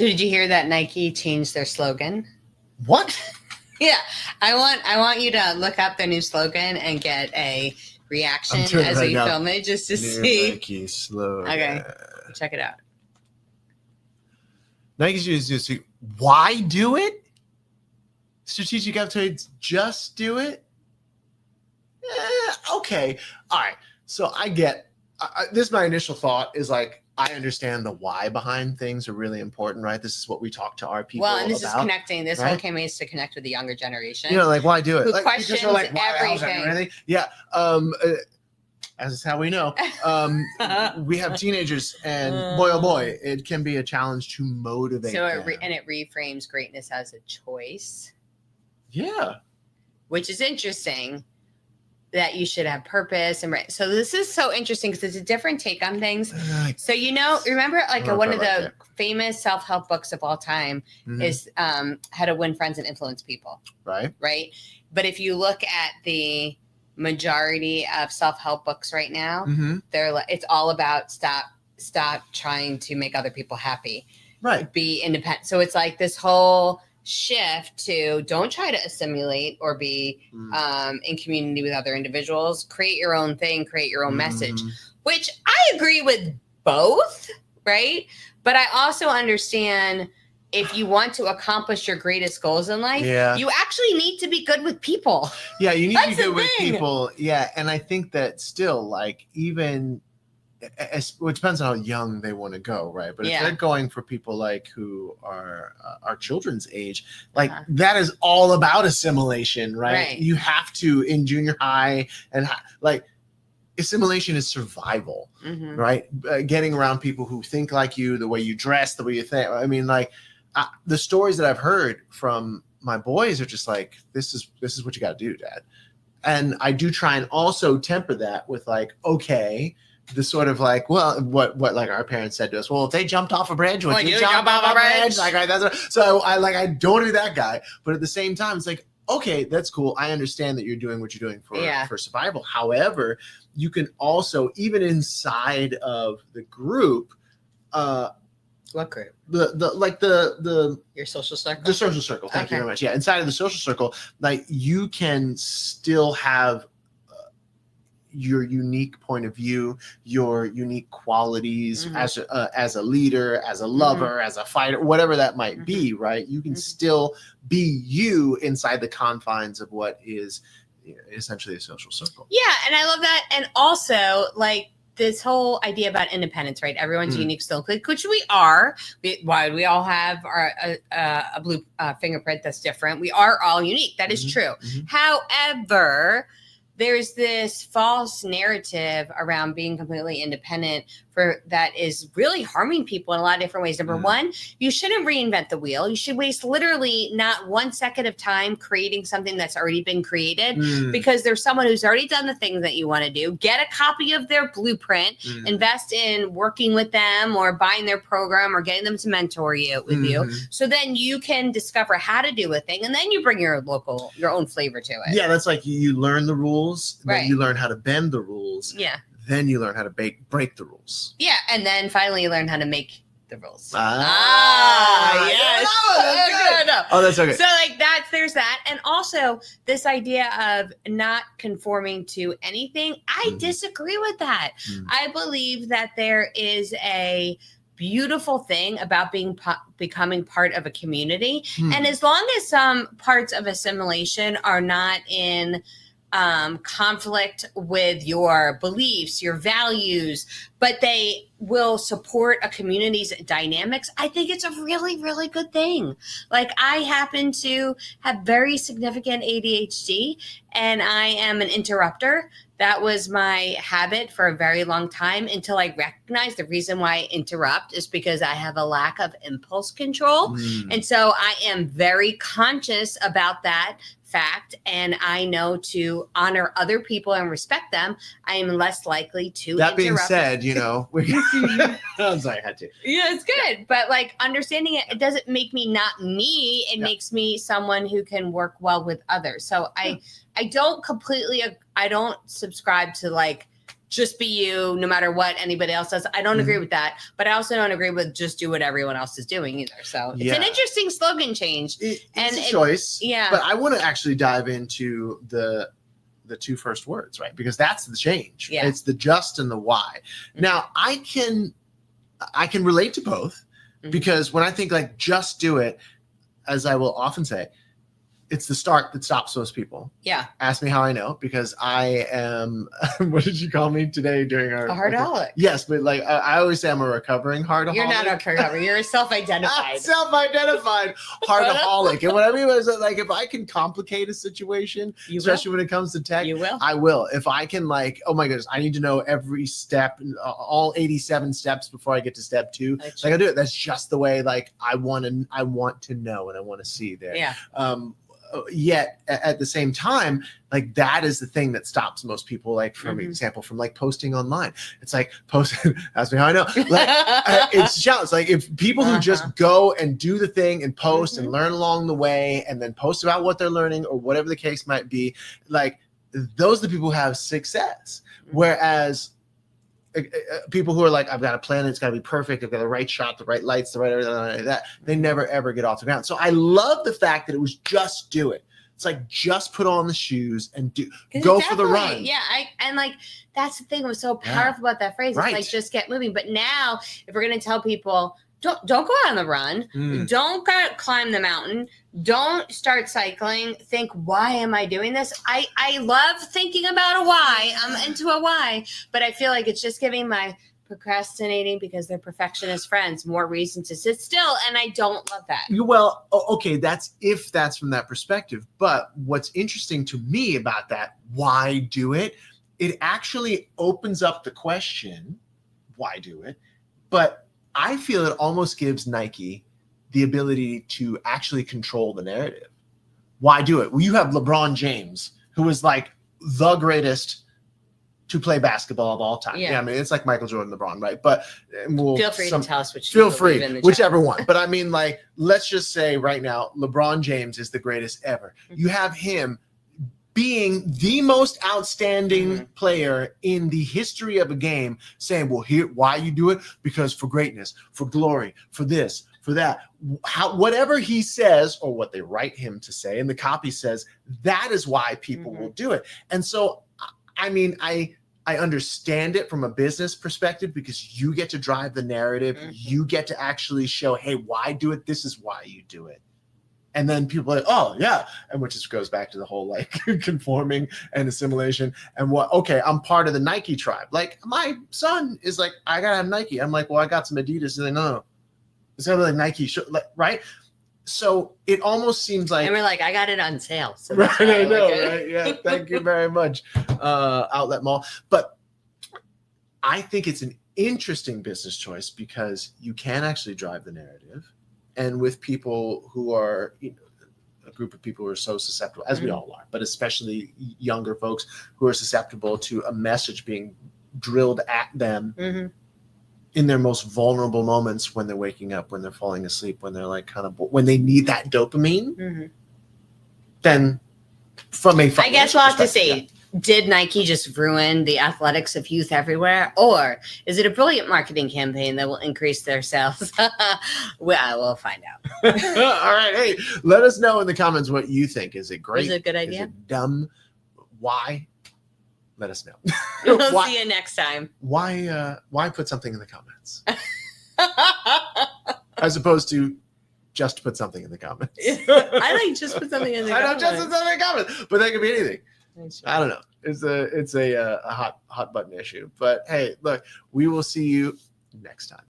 So did you hear that Nike changed their slogan? What? Yeah, I want you to look up their new slogan and get a reaction as we film it, just to see. Nike slogan. Okay, check it out. Nike's just why do it? Strategic uptrades, just do it. Okay, all right. So I get this. My initial thought is like, I understand the why behind things are really important, right? This is what we talk to our people about. Well, and this is connecting. This whole campaign is to connect with the younger generation. You know, like, why do it? Who like, questions like, everything. Yeah. As is how we know, we have teenagers, and boy, oh boy, it can be a challenge to motivate them. It reframes greatness as a choice. Yeah. Which is interesting. That you should have purpose and right. So this is so interesting because it's a different take on things. So remember like one of the famous self-help books of all time is How to Win Friends and Influence People. Right. Right. But if you look at the majority of self-help books right now, it's all about stop trying to make other people happy. Right. Be independent. So it's like this whole shift to don't try to assimilate or be in community with other individuals. Create your own thing, create your own message, which I agree with both, right? But I also understand if you want to accomplish your greatest goals in life, you actually need to be good with people. Yeah, you need to be good with people. Yeah, and I think that still, like, even it depends on how young they want to go, right? But if they're going for people like who are our children's age, like that is all about assimilation, right? You have to in junior high and like assimilation is survival, right? Getting around people who think like you, the way you dress, the way you think. I mean, like the stories that I've heard from my boys are just like, this is what you got to do, Dad. And I do try and also temper that with like, okay. The sort of like, well, what like our parents said to us, well, if they jumped off a bridge, would you jump off a bridge? Like, so I don't do that guy. But at the same time, it's like, okay, that's cool. I understand that you're doing what you're doing for survival. However, you can also, even inside of the group, what group? Your social circle? The social circle. Thank you very much. Yeah. Inside of the social circle, like you can still have your unique point of view, your unique qualities as a leader, as a lover, as a fighter, whatever that might be, right? You can still be you inside the confines of what is essentially a social circle. Yeah, and I love that. And also, like, this whole idea about independence, right? Everyone's unique still, which we are. We all have a blue fingerprint that's different. We are all unique. That is true. However, there's this false narrative around being completely independent that is really harming people in a lot of different ways. Number one, you shouldn't reinvent the wheel. You should waste literally not 1 second of time creating something that's already been created because there's someone who's already done the things that you want to do. Get a copy of their blueprint, invest in working with them or buying their program or getting them to mentor you with you. So then you can discover how to do a thing and then you bring your own flavor to it. Yeah, that's like you learn the rules, then you learn how to bend the rules. Yeah. Then you learn how to break the rules. Yeah, and then finally you learn how to make the rules. Yes. Oh, that's okay. So like there's that. And also this idea of not conforming to anything. I disagree with that. I believe that there is a beautiful thing about becoming part of a community. And as long as some parts of assimilation are not in conflict with your beliefs, your values, but they will support a community's dynamics, I think it's a really, really good thing. Like I happen to have very significant ADHD and I am an interrupter. That was my habit for a very long time until I recognized the reason why I interrupt is because I have a lack of impulse control. And so I am very conscious about that fact. And I know to honor other people and respect them, I am less likely to That being said, I'm sorry, I had to. Yeah, it's good. But like understanding it doesn't make me not me. It makes me someone who can work well with others. So I don't subscribe to like just be you no matter what anybody else does. I don't agree with that, but I also don't agree with just do what everyone else is doing either. So it's an interesting slogan change. It's a choice. Yeah. But I want to actually dive into the two first words, right? Because that's the change. Yeah. It's the just and the why. Now I can relate to both because when I think like just do it, as I will often say, it's the start that stops most people. Yeah. Ask me how I know, because I am, what did you call me today during our— a hardaholic. Yes, but like I always say I'm a recovering hardaholic. You're not a recovering, you're a self-identified. Self-identified hardaholic. And what I mean is that like if I can complicate a situation, especially when it comes to tech, I will. If I can like, oh my goodness, I need to know every step, all 87 steps before I get to step 2. Like I do it. That's just the way like I want to know and I want to see there. Yeah. Yet at the same time, like that is the thing that stops most people, like for example, from like posting online. It's like posting, ask me how I know. Like it's challenge. Like if people who just go and do the thing and post and learn along the way and then post about what they're learning or whatever the case might be, like those are the people who have success. Whereas people who are like, I've got a plan, it's got to be perfect, I've got the right shot, the right lights, the right everything like that, they never ever get off the ground. So I love the fact that it was just do it. It's like just put on the shoes and go for the run. Yeah, and like that's the thing that was so powerful about that phrase. It's like just get moving. But now, if we're gonna tell people, don't go out on the run, don't go climb the mountain, don't start cycling. Think, why am I doing this? I love thinking about a why. I'm into a why, but I feel like it's just giving my procrastinating because they're perfectionist friends more reason to sit still, and I don't love that. Well, okay, that's from that perspective. But what's interesting to me about that, why do it? It actually opens up the question, why do it? But I feel it almost gives Nike the ability to actually control the narrative. Why do it? Well, you have LeBron James, who is like the greatest to play basketball of all time. Yeah, I mean, it's like Michael Jordan, LeBron, right? But feel free to tell us which. Feel free, whichever one. But I mean, like, let's just say right now, LeBron James is the greatest ever. You have him being the most outstanding player in the history of a game, saying, well, here, why you do it? Because for greatness, for glory, for this, for that. Whatever he says or what they write him to say, and the copy says, that is why people will do it. And so, I mean, I understand it from a business perspective because you get to drive the narrative. You get to actually show, hey, why do it? This is why you do it. And then people are like, oh, yeah. And which just goes back to the whole like conforming and assimilation and what, okay, I'm part of the Nike tribe. Like my son is like, I got to have Nike. I'm like, well, I got some Adidas. And they're like, no, it's going to be like Nike, right? So it almost seems like. And we're like, I got it on sale. So right, I know, right? Yeah, thank you very much, Outlet Mall. But I think it's an interesting business choice because you can actually drive the narrative. And with people who are, a group of people who are so susceptible, as we all are, but especially younger folks who are susceptible to a message being drilled at them in their most vulnerable moments when they're waking up, when they're falling asleep, when they're like kind of, when they need that dopamine, then from a I guess we'll have to see. Did Nike just ruin the athletics of youth everywhere? Or is it a brilliant marketing campaign that will increase their sales? Well, we'll find out. All right. Hey, let us know in the comments what you think. Is it great? Is it a good idea? Is it dumb? Why? Let us know. We'll see you next time. Why put something in the comments? As opposed to just put something in the comments. I like just put something in the comments. I know, just put something in the comments. But that could be anything. I don't know. It's a hot button issue. But hey, look, we will see you next time.